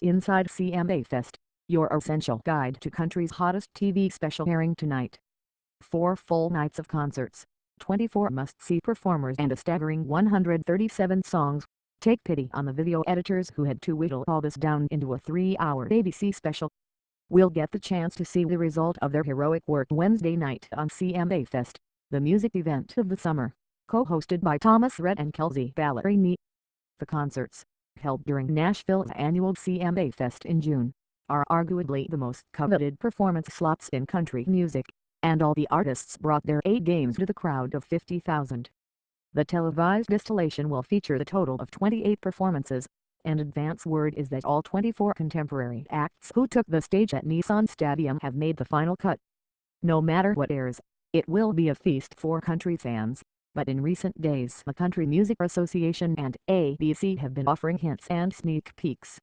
Inside CMA Fest, your essential guide to country's hottest TV special airing tonight. 4 full nights of concerts, 24 must-see performers and a staggering 137 songs. Take pity on the video editors who had to whittle all this down into a 3-hour ABC special. We'll get the chance to see the result of their heroic work Wednesday night on CMA Fest, the music event of the summer, co-hosted by Thomas Rhett and Kelsey Ballerini. The concerts, held during Nashville's annual CMA Fest in June, are arguably the most coveted performance slots in country music, and all the artists brought their A games to the crowd of 50,000. The televised installation will feature the total of 28 performances, and advance word is that all 24 contemporary acts who took the stage at Nissan Stadium have made the final cut. No matter what airs, it will be a feast for country fans, but in recent days the Country Music Association and ABC have been offering hints and sneak peeks.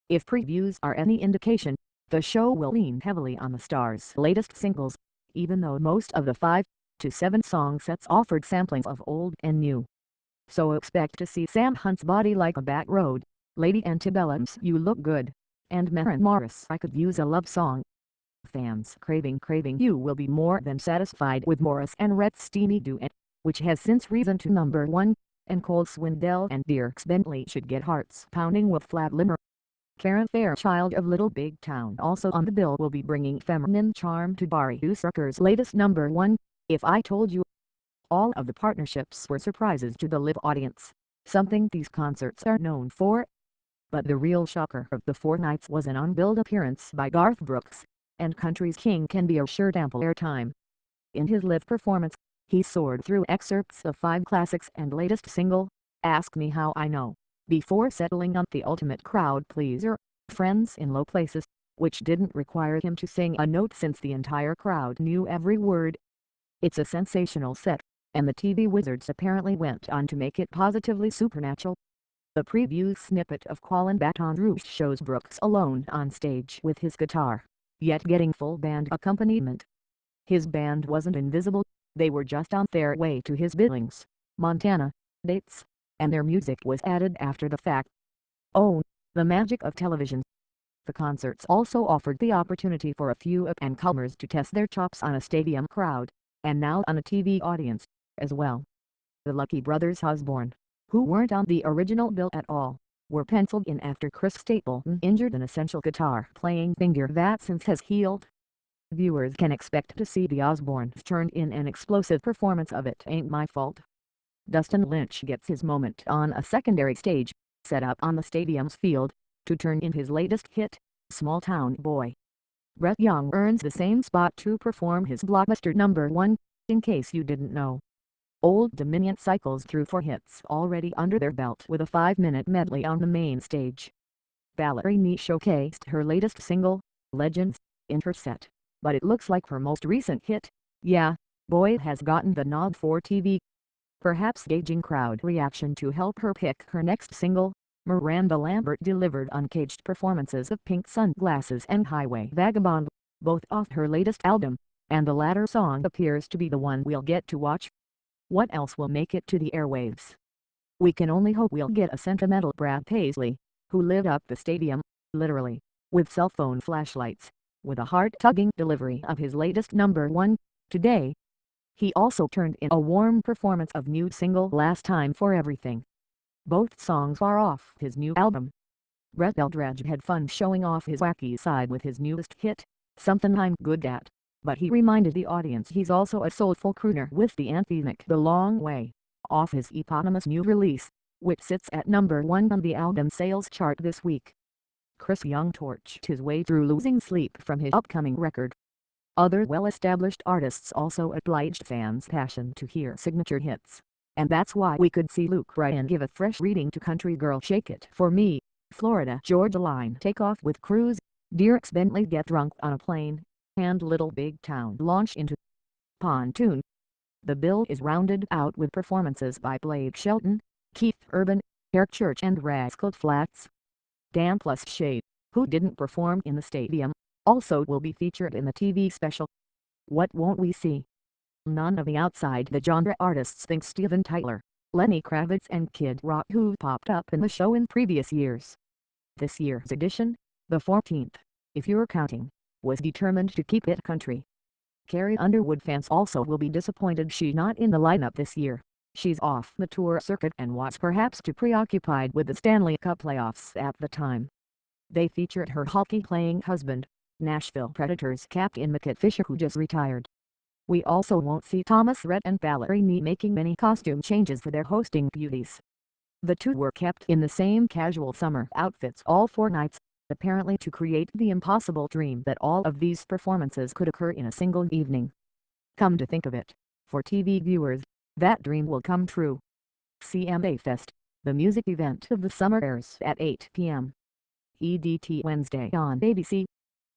If previews are any indication, the show will lean heavily on the stars' latest singles, even though most of the 5 to 7 song sets offered samplings of old and new. So expect to see Sam Hunt's Body Like a Back Road, Lady Antebellum's You Look Good, and Maren Morris' I Could Use a Love Song. Fans craving You will be more than satisfied with Morris and Rhett's steamy duet, which has since risen to number 1, and Cole Swindell and Dierks Bentley should get hearts pounding with Flat Limmer. Karen Fairchild of Little Big Town also on the bill will be bringing feminine charm to Barry Rucker's latest number 1, If I Told You. All of the partnerships were surprises to the live audience, something these concerts are known for. But the real shocker of the 4 nights was an unbilled appearance by Garth Brooks, and country's king can be assured ample airtime. In his live performance, he soared through excerpts of 5 classics and latest single, Ask Me How I Know, before settling on the ultimate crowd pleaser, Friends in Low Places, which didn't require him to sing a note since the entire crowd knew every word. It's a sensational set, and the TV wizards apparently went on to make it positively supernatural. The preview snippet of Colin Baton Rouge shows Brooks alone on stage with his guitar, yet getting full band accompaniment. His band wasn't invisible, they were just on their way to his Billings, Montana, dates, and their music was added after the fact. Oh, the magic of television. The concerts also offered the opportunity for a few up-and-comers to test their chops on a stadium crowd, and now on a TV audience, as well. The Lucky Brothers Osbournes, who weren't on the original bill at all, were penciled in after Chris Stapleton injured an essential guitar-playing finger that since has healed. Viewers can expect to see the Osbournes turn in an explosive performance of It Ain't My Fault. Dustin Lynch gets his moment on a secondary stage, set up on the stadium's field, to turn in his latest hit, Small Town Boy. Brett Young earns the same spot to perform his blockbuster number 1, In Case You Didn't Know. Old Dominion cycles through 4 hits already under their belt with a 5-minute medley on the main stage. Ballerini showcased her latest single, Legends, in her set, but it looks like her most recent hit, Yeah, Boy, has gotten the nod for TV. Perhaps gauging crowd reaction to help her pick her next single, Miranda Lambert delivered uncaged performances of Pink Sunglasses and Highway Vagabond, both off her latest album, and the latter song appears to be the one we'll get to watch. What else will make it to the airwaves? We can only hope we'll get a sentimental Brad Paisley, who lit up the stadium, literally, with cell phone flashlights, with a heart-tugging delivery of his latest number 1, Today. He also turned in a warm performance of new single Last Time for Everything. Both songs are off his new album. Brett Eldredge had fun showing off his wacky side with his newest hit, Something I'm Good At, but he reminded the audience he's also a soulful crooner with the anthemic The Long Way, off his eponymous new release, which sits at number 1 on the album sales chart this week. Chris Young torched his way through Losing Sleep from his upcoming record. Other well-established artists also obliged fans' passion to hear signature hits, and that's why we could see Luke Bryan give a fresh reading to Country Girl Shake It For Me, Florida Georgia Line Take Off with Cruise, Dierks Bentley Get Drunk on a Plane, and Little Big Town launch into Pontoon. The bill is rounded out with performances by Blake Shelton, Keith Urban, Eric Church and Rascal Flatts. Dan plus Shay, who didn't perform in the stadium, also will be featured in the TV special. What won't we see? None of the outside the genre artists think Steven Tyler, Lenny Kravitz and Kid Rock who popped up in the show in previous years. This year's edition, the 14th, if you're counting, was determined to keep it country. Carrie Underwood fans also will be disappointed she's not in the lineup this year. She's off the tour circuit and was perhaps too preoccupied with the Stanley Cup playoffs at the time. They featured her hockey-playing husband, Nashville Predators captain Mickett Fisher, who just retired. We also won't see Thomas Rhett and Ballerini making many costume changes for their hosting beauties. The two were kept in the same casual summer outfits all 4 nights, apparently to create the impossible dream that all of these performances could occur in a single evening. Come to think of it, for TV viewers, that dream will come true. CMA Fest, the music event of the summer, airs at 8 p.m. EDT Wednesday on ABC.